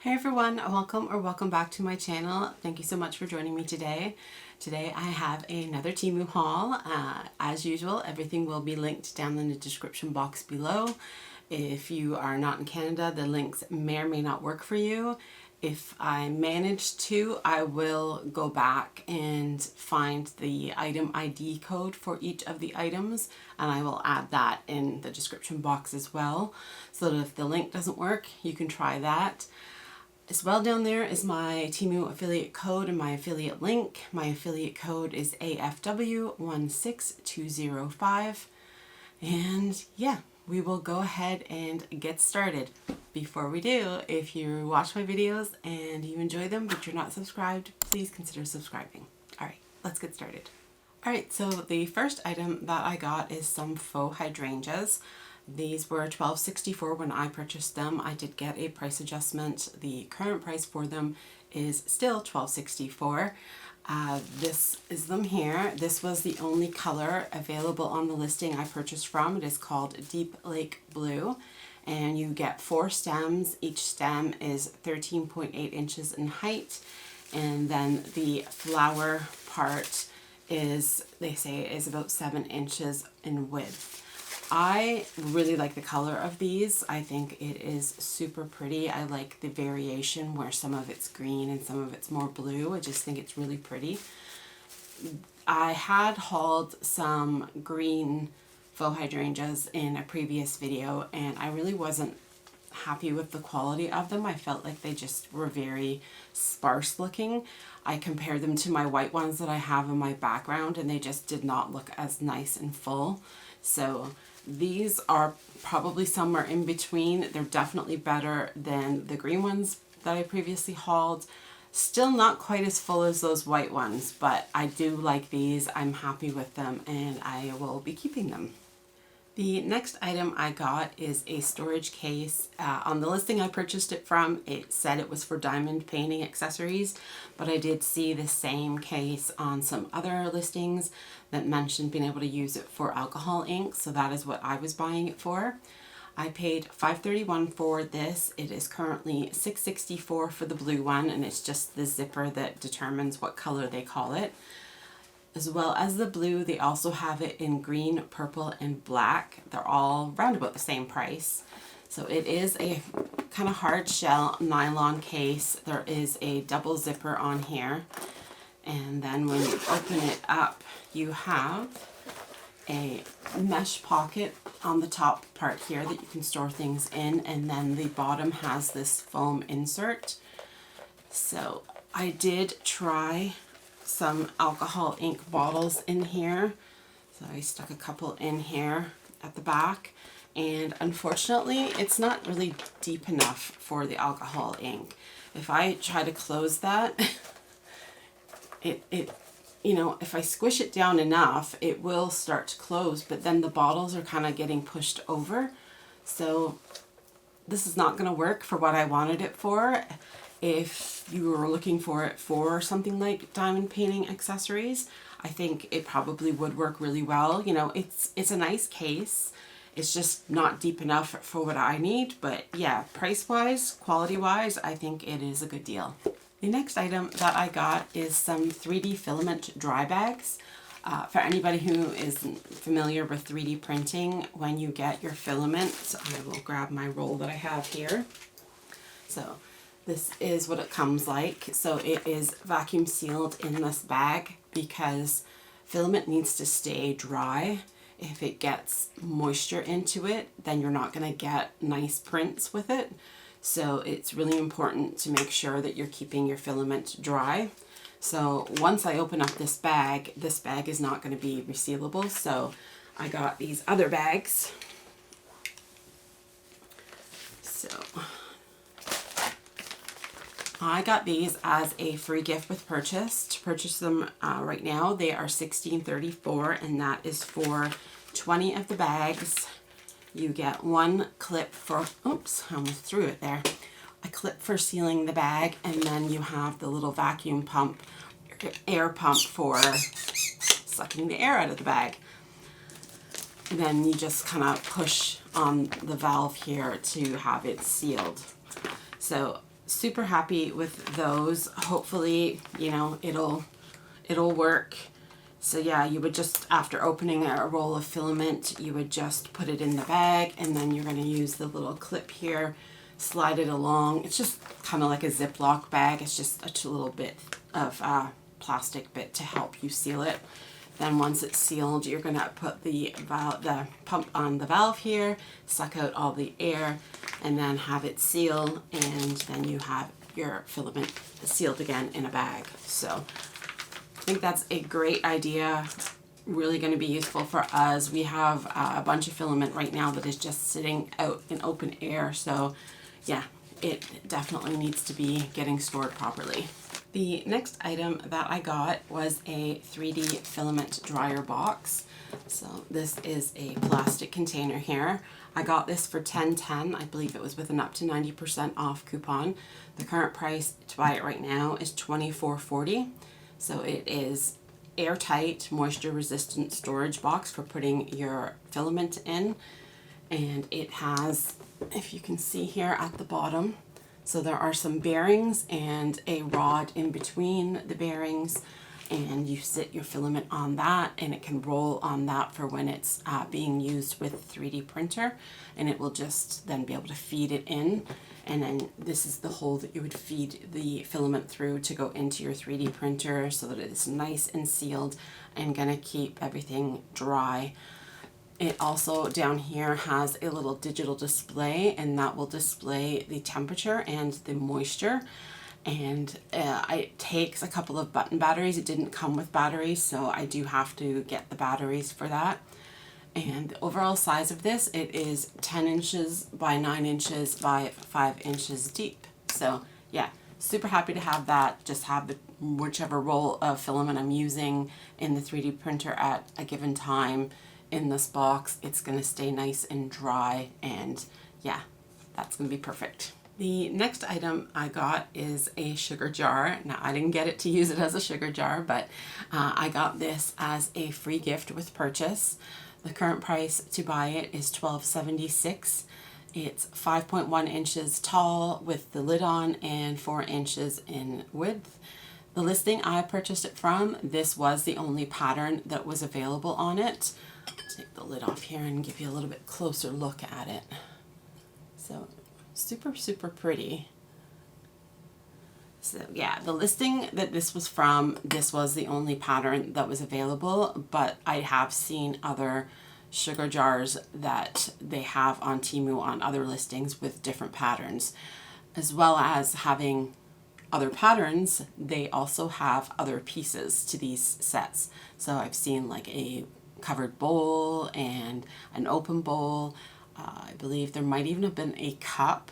Hey everyone, welcome back to my channel. Thank you so much for joining me today. Today I have another Temu haul. As usual, everything will be linked down in the description box below. If you are not in Canada, the links may or may not work for you. If I manage to, I will go back and find the item ID code for each of the items, and I will add that in the description box as well, so that if the link doesn't work, you can try that. As well, down there is my Temu affiliate code and my affiliate link. My affiliate code is AFW16205. And yeah, we will go ahead and get started. Before we do, if you watch my videos and you enjoy them but you're not subscribed, please consider subscribing. Alright, let's get started. Alright, so the first item that I got is some faux hydrangeas. These were $12.64 when I purchased them. I did get a price adjustment. The current price for them is still $12.64. This is them here. This was the only color available on the listing I purchased from. It is called Deep Lake Blue, and you get 4 stems. Each stem is 13.8 inches in height, and then the flower part is, they say, is about 7 inches in width. I really like the color of these. I think it is super pretty. I like the variation where some of it's green and some of it's more blue. I just think it's really pretty. I had hauled some green faux hydrangeas in a previous video, and I really wasn't happy with the quality of them. I felt like they just were very sparse looking. I compared them to my white ones that I have in my background, and they just did not look as nice and full. So these are probably somewhere in between. They're definitely better than the green ones that I previously hauled. Still not quite as full as those white ones, but I do like these. I'm happy with them, and I will be keeping them. The next item I got is a storage case. On the listing I purchased it from, it said it was for diamond painting accessories, but I did see the same case on some other listings that mentioned being able to use it for alcohol ink, so that is what I was buying it for. I paid $5.31 for this. It is currently $6.64 for the blue one, and it's just the zipper that determines what color they call it. As well as the blue, they also have it in green, purple, and black. They're all round about the same price. So it is a kind of hard shell nylon case. There is a double zipper on here. And then when you open it up, you have a mesh pocket on the top part here that you can store things in. And then the bottom has this foam insert. So I did try some alcohol ink bottles in here, so I stuck a couple in here at the back, and unfortunately it's not really deep enough for the alcohol ink. If I try to close that, it you know, if I squish it down enough, it will start to close, but then the bottles are kind of getting pushed over, so this is not going to work for what I wanted it for. If you were looking for it for something like diamond painting accessories, I think it probably would work really well. You know, it's a nice case. It's just not deep enough for what I need, but yeah, price-wise, quality-wise, I think it is a good deal. The next item that I got is some 3D filament dry bags. For anybody who isn't familiar with 3D printing, when you get your filament, I will grab my roll that I have here. So this is what it comes like. So it is vacuum sealed in this bag because filament needs to stay dry. If it gets moisture into it, then you're not going to get nice prints with it. So it's really important to make sure that you're keeping your filament dry. So once I open up this bag is not going to be resealable. So I got these other bags. So I got these as a free gift with purchase. To purchase them right now, they are $16.34, and that is for 20 of the bags. You get one clip for, oops, I almost threw it there. A clip for sealing the bag, and then you have the little vacuum pump, air pump for sucking the air out of the bag. And then you just kind of push on the valve here to have it sealed. So super happy with those. Hopefully, you know, it'll work. So yeah, you would just, after opening a roll of filament, you would just put it in the bag, and then you're going to use the little clip here, slide it along. It's just kind of like a Ziploc bag. It's just a little bit of plastic bit to help you seal it. Then once it's sealed, you're going to put the pump on the valve here, suck out all the air, and then have it seal, and then you have your filament sealed again in a bag. So I think that's a great idea. Really going to be useful for us. We have a bunch of filament right now that is just sitting out in open air. So yeah, it definitely needs to be getting stored properly. The next item that I got was a 3D filament dryer box. So this is a plastic container here. I got this for $10.10. I believe it was with an up to 90% off coupon. The current price to buy it right now is $24.40. So it is airtight, moisture resistant storage box for putting your filament in. And it has, if you can see here at the bottom, so there are some bearings and a rod in between the bearings, and you sit your filament on that, and it can roll on that for when it's being used with a 3D printer, and it will just then be able to feed it in. And then this is the hole that you would feed the filament through to go into your 3D printer, so that it's nice and sealed and gonna keep everything dry. It also down here has a little digital display, and that will display the temperature and the moisture. And it takes a couple of button batteries. It didn't come with batteries, so I do have to get the batteries for that. And the overall size of this, it is 10 inches by 9 inches by 5 inches deep. So yeah, super happy to have that. Just have the whichever roll of filament I'm using in the 3D printer at a given time in this box. It's going to stay nice and dry, and yeah, that's going to be perfect. The next item I got is a sugar jar. Now, I didn't get it to use it as a sugar jar, but I got this as a free gift with purchase. The current price to buy it is $12.76. It's 5.1 inches tall with the lid on and 4 inches in width. The listing I purchased it from, this was the only pattern that was available on it. Take the lid off here and give you a little bit closer look at it. So super, super pretty. So yeah, the listing that this was from, this was the only pattern that was available, but I have seen other sugar jars that they have on Temu on other listings with different patterns. As well as having other patterns, they also have other pieces to these sets. So I've seen like a covered bowl and an open bowl. I believe there might even have been a cup.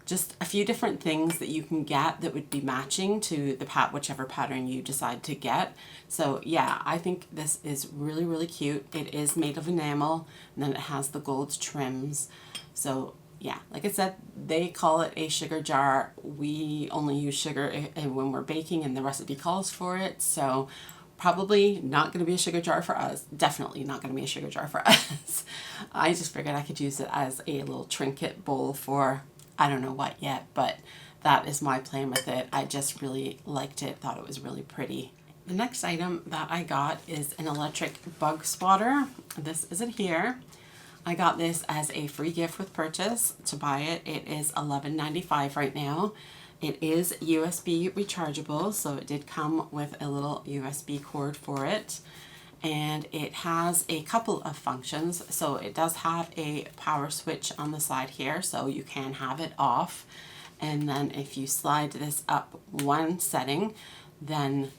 Just a few different things that you can get that would be matching to the whichever pattern you decide to get. So yeah, I think this is really, really cute. It is made of enamel, and then it has the gold trims. So yeah, like I said, they call it a sugar jar. We only use sugar when we're baking, and the recipe calls for it. So probably not going to be a sugar jar for us. Definitely not going to be a sugar jar for us. I just figured I could use it as a little trinket bowl for I don't know what yet, but that is my plan with it. I just really liked it, thought it was really pretty. The next item that I got is an electric bug swatter. This is it here. I got this as a free gift with purchase. To buy it, it is $11.95 right now. It is USB rechargeable, so it did come with a little USB cord for it. And it has a couple of functions. So it does have a power switch on the side here, so you can have it off. And then if you slide this up one setting, then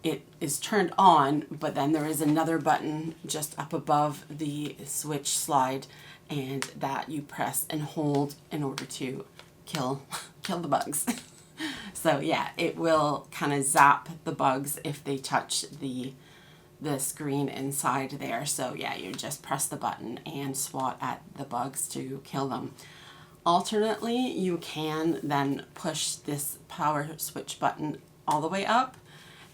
it is turned on, but then there is another button just up above the switch slide, and that you press and hold in order to kill the bugs. So yeah, it will kind of zap the bugs if they touch the screen inside there. So yeah, you just press the button and swat at the bugs to kill them. Alternately, you can then push this power switch button all the way up,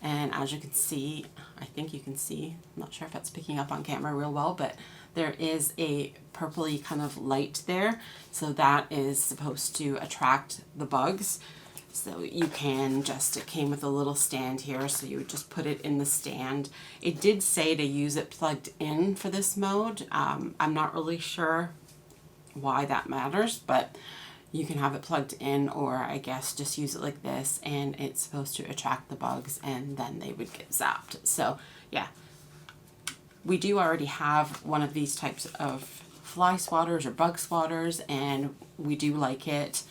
and as you can see, I think you can see, I'm not sure if it's picking up on camera real well, but there is a purpley kind of light there. So that is supposed to attract the bugs. So you can just, it came with a little stand here, so you would just put it in the stand. It did say to use it plugged in for this mode. I'm not really sure why that matters, but you can have it plugged in, or I guess just use it like this, and it's supposed to attract the bugs and then they would get zapped. So yeah, we do already have one of these types of fly swatters or bug swatters, and we do like it.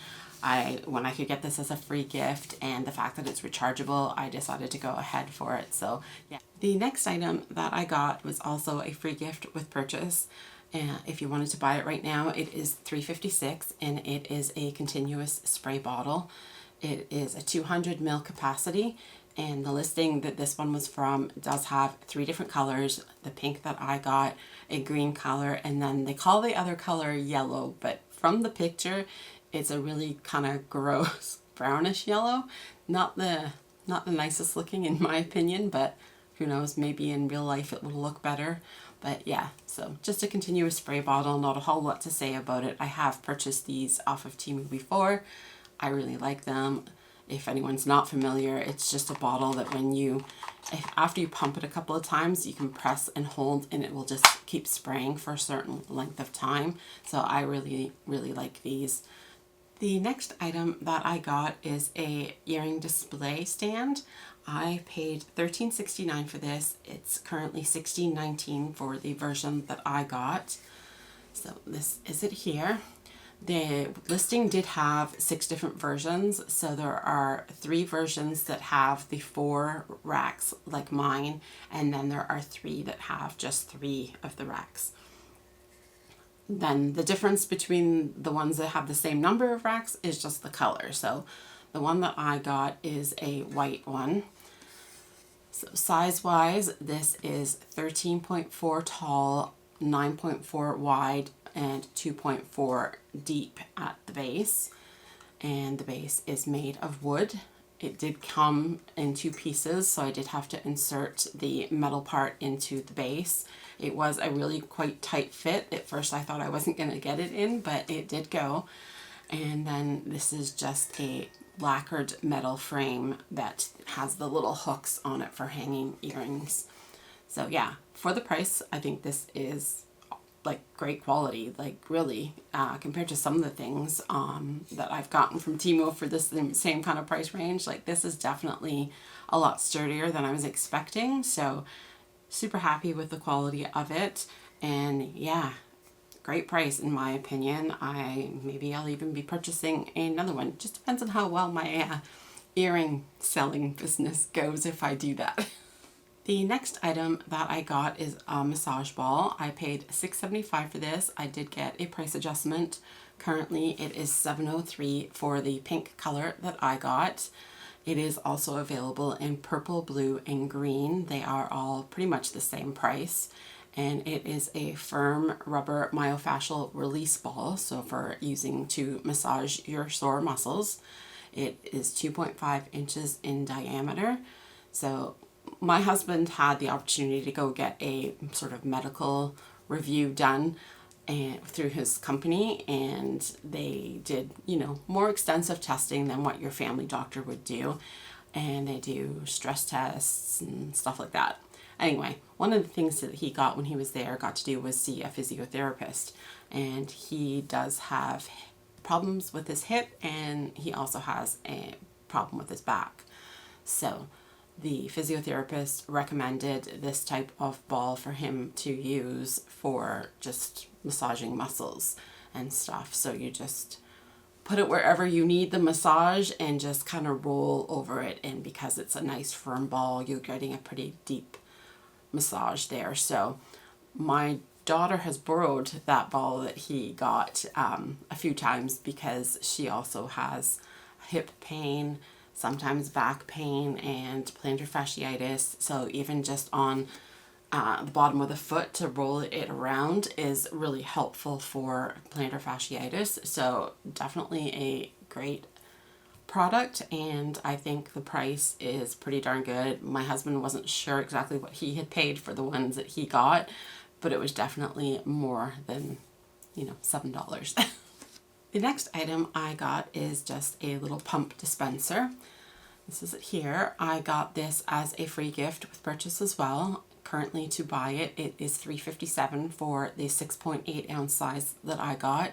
When I could get this as a free gift, and the fact that it's rechargeable, I decided to go ahead for it. So yeah. The next item that I got was also a free gift with purchase. And if you wanted to buy it right now, it is $3.56, and it is a continuous spray bottle. It is a 200 ml capacity, and the listing that this one was from does have 3 different colors. The pink that I got, a green color, and then they call the other color yellow, but from the picture it's a really kind of gross brownish yellow. Not the nicest looking in my opinion, but who knows, maybe in real life it will look better. But yeah, so just a continuous spray bottle, not a whole lot to say about it. I have purchased these off of Temu before. I really like them. If anyone's not familiar, it's just a bottle that when you, after you pump it a couple of times, you can press and hold and it will just keep spraying for a certain length of time. So I really, really like these. The next item that I got is a earring display stand. I paid $13.69 for this. It's currently $16.19 for the version that I got. So this is it here. The listing did have 6 different versions. So there are 3 versions that have the 4 racks like mine, and then there are 3 that have just 3 of the racks. Then the difference between the ones that have the same number of racks is just the color. So the one that I got is a white one. So size wise, this is 13.4 tall, 9.4 wide, and 2.4 deep at the base. And the base is made of wood. It did come in 2 pieces, so I did have to insert the metal part into the base. It was a really quite tight fit. At first I thought I wasn't going to get it in, but it did go. And then this is just a lacquered metal frame that has the little hooks on it for hanging earrings. So yeah, for the price, I think this is like great quality, like really, compared to some of the things that I've gotten from Temu for this same kind of price range. Like this is definitely a lot sturdier than I was expecting. So super happy with the quality of it, and yeah, great price in my opinion. Maybe I'll even be purchasing another one. Just depends on how well my earring selling business goes if I do that. The next item that I got is a massage ball. I paid $6.75 for this. I did get a price adjustment. Currently it is $7.03 for the pink color that I got. It is also available in purple, blue, and green. They are all pretty much the same price. And it is a firm rubber myofascial release ball, so for using to massage your sore muscles. It is 2.5 inches in diameter. So my husband had the opportunity to go get a sort of medical review done through his company, and they did, you know, more extensive testing than what your family doctor would do, and they do stress tests and stuff like that. Anyway, one of the things that he got when he was there, got to do, was see a physiotherapist, and he does have problems with his hip, and he also has a problem with his back. So the physiotherapist recommended this type of ball for him to use for just massaging muscles and stuff. So you just put it wherever you need the massage and just kind of roll over it. And because it's a nice firm ball, you're getting a pretty deep massage there. So my daughter has borrowed that ball that he got a few times because she also has hip pain, sometimes back pain, and plantar fasciitis. So even just on the bottom of the foot to roll it around is really helpful for plantar fasciitis. So definitely a great product, and I think the price is pretty darn good. My husband wasn't sure exactly what he had paid for the ones that he got, but it was definitely more than, you know, $7. The next item I got is just a little pump dispenser. This is it here. I got this as a free gift with purchase as well. Currently to buy it, it is $3.57 for the 6.8 ounce size that I got.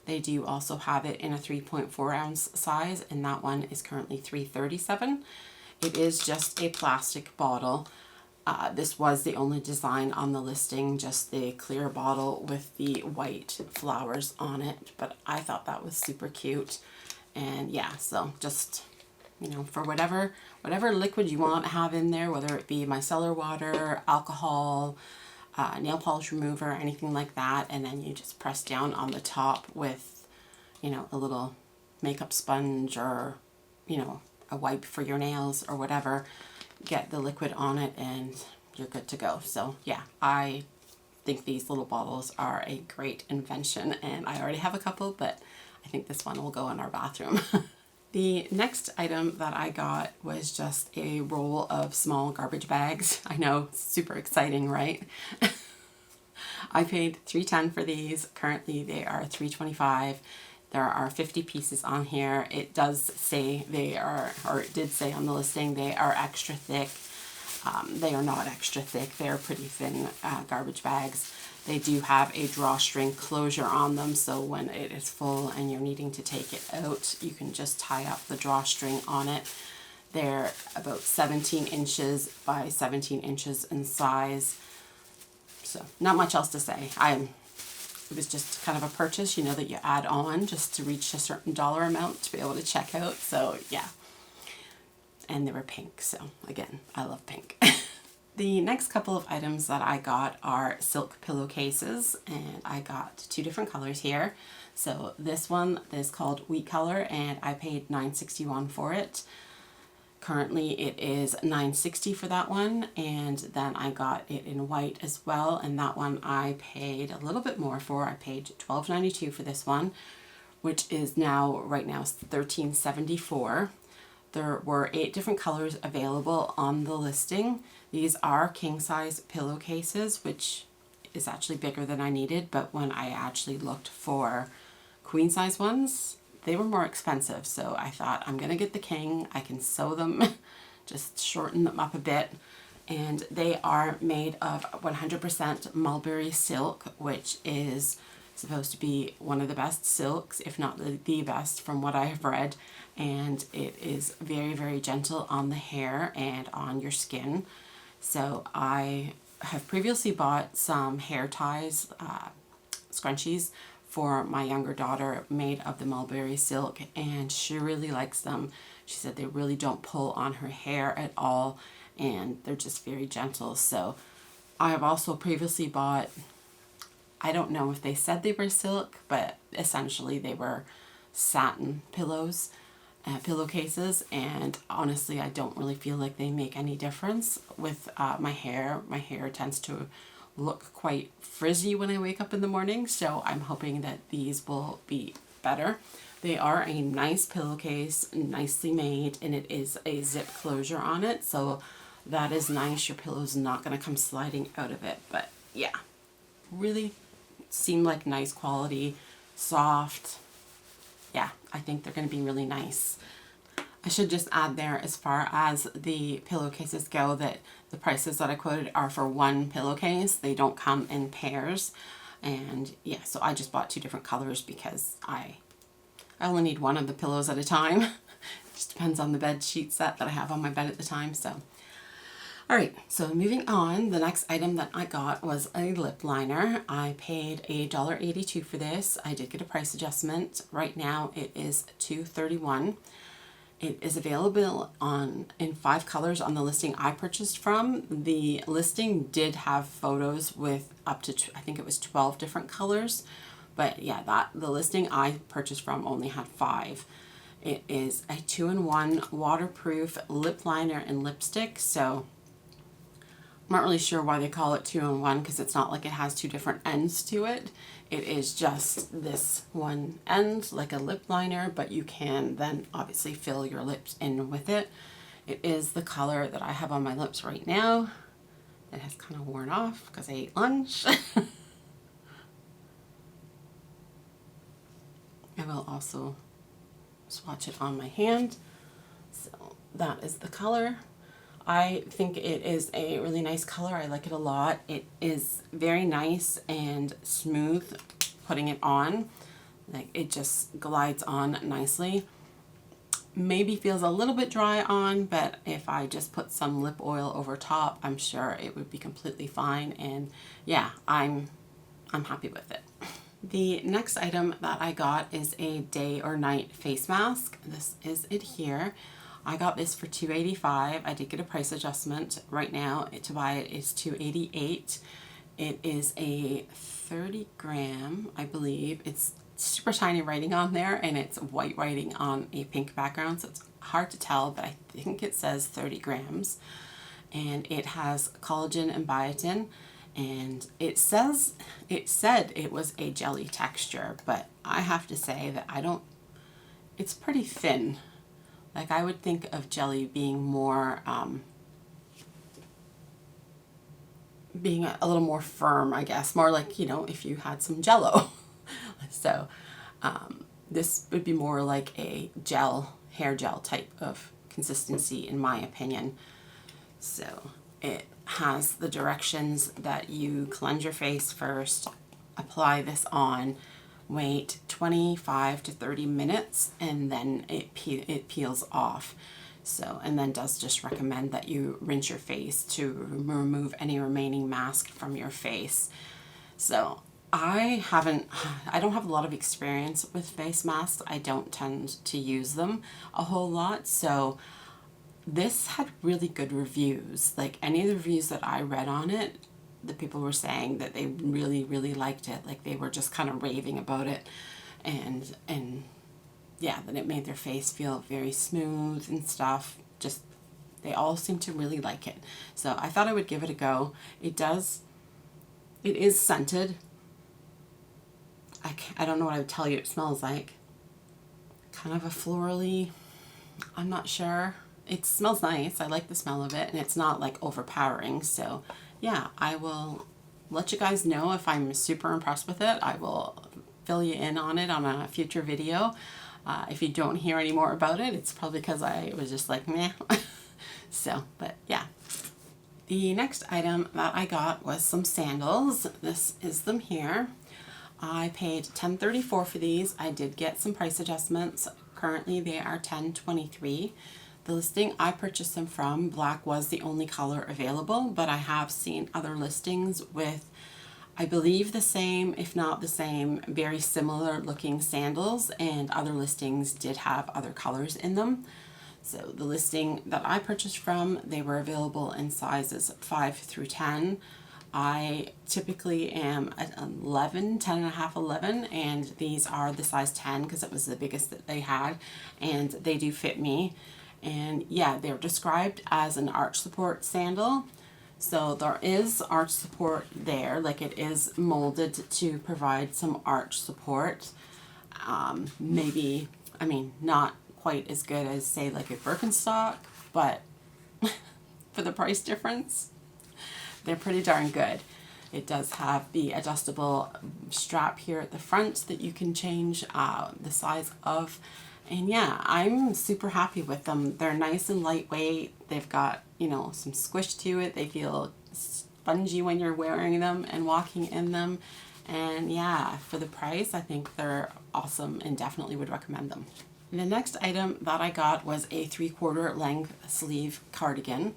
They do also have it in a 3.4 ounce size, and that one is currently $3.37. It is just a plastic bottle. This was the only design on the listing, just the clear bottle with the white flowers on it, but I thought that was super cute. And yeah, so just, you know, for whatever liquid you want to have in there, whether it be micellar water, alcohol, nail polish remover, anything like that, and then you just press down on the top with, you know, a little makeup sponge or, you know, a wipe for your nails or whatever, get the liquid on it and you're good to go. So yeah, I think these little bottles are a great invention, and I already have a couple, but I think this one will go in our bathroom. The next item that I got was just a roll of small garbage bags. I know, super exciting, right? I paid $3.10 for these. Currently they are $3.25. There are 50 pieces on here. It does say they are, or it did say on the listing, they are extra thick. They are not extra thick. They're pretty thin garbage bags. They do have a drawstring closure on them, so when it is full and you're needing to take it out, you can just tie up the drawstring on it. They're about 17 inches by 17 inches in size. So not much else to say. It was just kind of a purchase, you know, that you add on just to reach a certain dollar amount to be able to check out. So yeah. And they were pink. So again, I love pink. The next couple of items that I got are silk pillowcases, and I got two different colors here. So this one is called Wheat Color, and I paid $9.61 for it. Currently it is $9.60 for that one, and then I got it in white as well, and that one I paid a little bit more for. I paid $12.92 for this one, which is now, right now, $13.74. There were 8 different colors available on the listing. These are king size pillowcases, which is actually bigger than I needed, but when I actually looked for queen size ones, they were more expensive. So I thought, I'm gonna get the king. I can sew them, just shorten them up a bit. And they are made of 100% mulberry silk, which is supposed to be one of the best silks, if not the best from what I have read. And it is very, very gentle on the hair and on your skin. So I have previously bought some hair ties, scrunchies for my younger daughter made of the mulberry silk, and she really likes them. She said they really don't pull on her hair at all, and they're just very gentle. So I have also previously bought, I don't know if they said they were silk, but essentially they were satin pillows, pillowcases, and honestly I don't really feel like they make any difference with my hair. My hair tends to look quite frizzy when I wake up in the morning, so I'm hoping that these will be better. They are a nice pillowcase, nicely made, and it is a zip closure on it, so that is nice. Your pillow's not going to come sliding out of it. But yeah, really seem like nice quality, soft. Yeah, I think they're going to be really nice. I should just add there, as far as the pillowcases go, that the prices that I quoted are for one pillowcase. They don't come in pairs. And yeah, so I just bought 2 different colors because I only need one of the pillows at a time. It just depends on the bed sheet set that I have on my bed at the time. So alright, so moving on, the next item that I got was a lip liner. I paid $1.82 for this. I did get a price adjustment. Right now it is $2.31. It is available in 5 colors on the listing I purchased from. The listing did have photos with up to, I think it was 12 different colors. But yeah, the listing I purchased from only had 5. It is a 2-in-1 waterproof lip liner and lipstick. So I'm not really sure why they call it 2-in-1, because it's not like it has 2 different ends to it. It is just this one end, like a lip liner, but you can then obviously fill your lips in with it. It is the color that I have on my lips right now. It has kind of worn off because I ate lunch. I will also swatch it on my hand. So that is the color. I think it is a really nice color. I like it a lot. It is very nice and smooth putting it on. Like, it just glides on nicely. Maybe feels a little bit dry on, but if I just put some lip oil over top, I'm sure it would be completely fine. And yeah, I'm happy with it. The next item that I got is a day or night face mask. This is it here. I got this for $2.85. I did get a price adjustment. Right now, to buy it is $2.88. It is a 30 gram, I believe. It's super tiny writing on there, and it's white writing on a pink background, so it's hard to tell, but I think it says 30 grams. And it has collagen and biotin, and it said it was a jelly texture, but I have to say that it's pretty thin. Like, I would think of jelly being more, being a little more firm, I guess. More like, you know, if you had some Jell-O. So, this would be more like a hair gel type of consistency, in my opinion. So, it has the directions that you cleanse your face first, apply this on, wait 25 to 30 minutes, and then it peels off. So, and then does just recommend that you rinse your face to remove any remaining mask from your face. So I don't have a lot of experience with face masks. I don't tend to use them a whole lot. So this had really good reviews. Like, any of the reviews that I read on it, the people were saying that they really, really liked it. Like, they were just kind of raving about it, and yeah, that it made their face feel very smooth and stuff. Just, they all seem to really like it. So I thought I would give it a go. It is scented. I don't know what I would tell you it smells like. Kind of a florally, I'm not sure. It smells nice. I like the smell of it, and it's not like overpowering. So yeah, I will let you guys know if I'm super impressed with it. I will fill you in on it on a future video. If you don't hear any more about it, it's probably because I was just like, meh. So, but yeah. The next item that I got was some sandals. This is them here. I paid $10.34 for these. I did get some price adjustments. Currently they are $10.23. The listing I purchased them from, black was the only color available, but I have seen other listings with, I believe, the same, if not the same, very similar looking sandals, and other listings did have other colors in them. So the listing that I purchased from, they were available in sizes 5 through 10. I typically am at 11, 10 and a half, 11, and these are the size 10 because it was the biggest that they had, and they do fit me. And yeah, they're described as an arch support sandal. So there is arch support there, like it is molded to provide some arch support. Maybe, I mean, not quite as good as, say, like a Birkenstock, but for the price difference, they're pretty darn good. It does have the adjustable strap here at the front that you can change the size of. And yeah, I'm super happy with them. They're nice and lightweight. They've got, you know, some squish to it. They feel spongy when you're wearing them and walking in them. And yeah, for the price, I think they're awesome and definitely would recommend them. The next item that I got was a 3/4 length sleeve cardigan.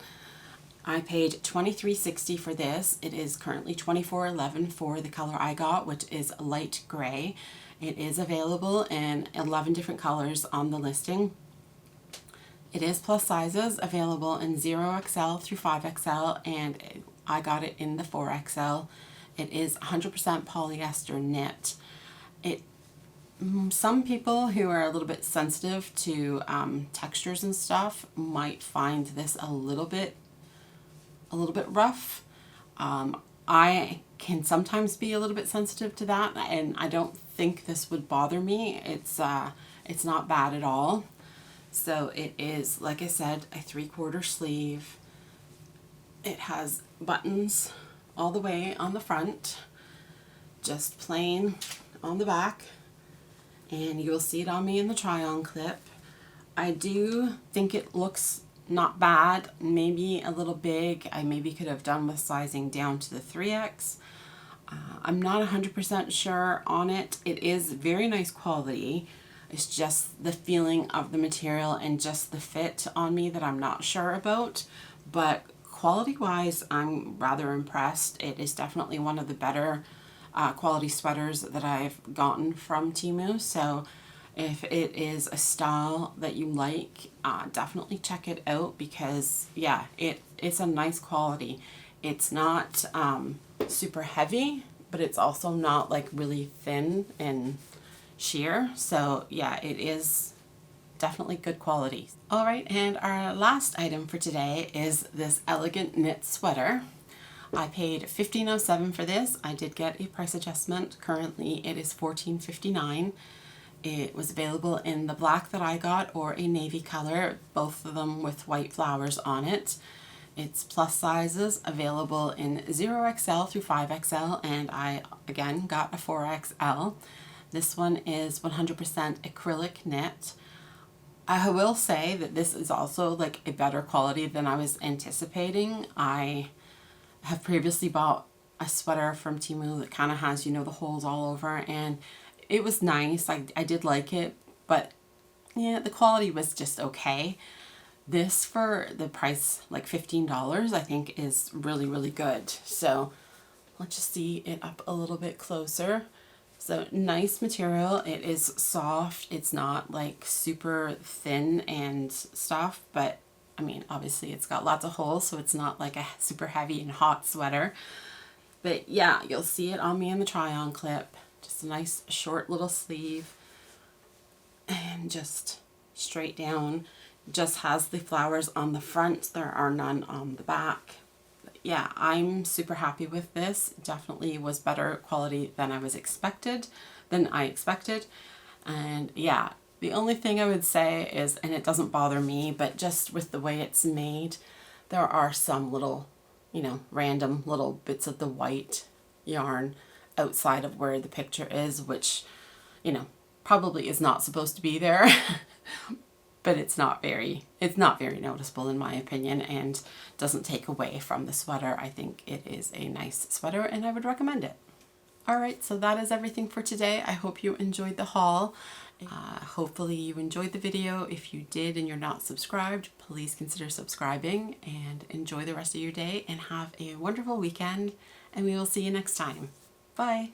I paid $23.60 for this. It is currently $24.11 for the color I got, which is light gray. It is available in 11 different colors on the listing. It is plus sizes, available in 0XL through 5XL, and I got it in the 4XL. It is 100% polyester knit. Some people who are a little bit sensitive to textures and stuff might find this a little bit rough. I can sometimes be a little bit sensitive to that, and I don't think this would bother me. It's not bad at all. So it is, like I said, a 3/4 sleeve. It has buttons all the way on the front, just plain on the back, and you'll see it on me in the try-on clip. I do think it looks not bad, maybe a little big. I maybe could have done with sizing down to the 3X. I'm not 100% sure on it. It is very nice quality. It's just the feeling of the material and just the fit on me that I'm not sure about. But quality wise, I'm rather impressed. It is definitely one of the better quality sweaters that I've gotten from Temu. So if it is a style that you like, definitely check it out, because yeah, it's a nice quality. It's not super heavy, but it's also not like really thin and sheer. So yeah, it is definitely good quality. All right, and our last item for today is this elegant knit sweater. I paid $15.07 for this. I did get a price adjustment. Currently it is $14.59. It was available in the black that I got or a navy color, both of them with white flowers on it. It's plus sizes, available in 0XL through 5XL, and I again got a 4XL. This one is 100% acrylic knit. I will say that this is also like a better quality than I was anticipating. I have previously bought a sweater from Temu that kind of has, you know, the holes all over, and it was nice. I did like it, but yeah, the quality was just okay. This, for the price, like $15, I think is really, really good. So let's just see it up a little bit closer. So nice material. It is soft. It's not like super thin and stuff, but I mean, obviously it's got lots of holes, so it's not like a super heavy and hot sweater. But yeah, you'll see it on me in the try-on clip. Just a nice short little sleeve and just straight down. Just has the flowers on the front. There are none on the back. But yeah, I'm super happy with this. Definitely was better quality than I expected. And yeah, the only thing I would say is, and it doesn't bother me, but just with the way it's made, there are some little, you know, random little bits of the white yarn outside of where the picture is, which, you know, probably is not supposed to be there. But it's not very noticeable in my opinion, and doesn't take away from the sweater. I think it is a nice sweater and I would recommend it. Alright, so that is everything for today. I hope you enjoyed the haul. Hopefully you enjoyed the video. If you did and you're not subscribed, please consider subscribing, and enjoy the rest of your day and have a wonderful weekend, and we will see you next time. Bye!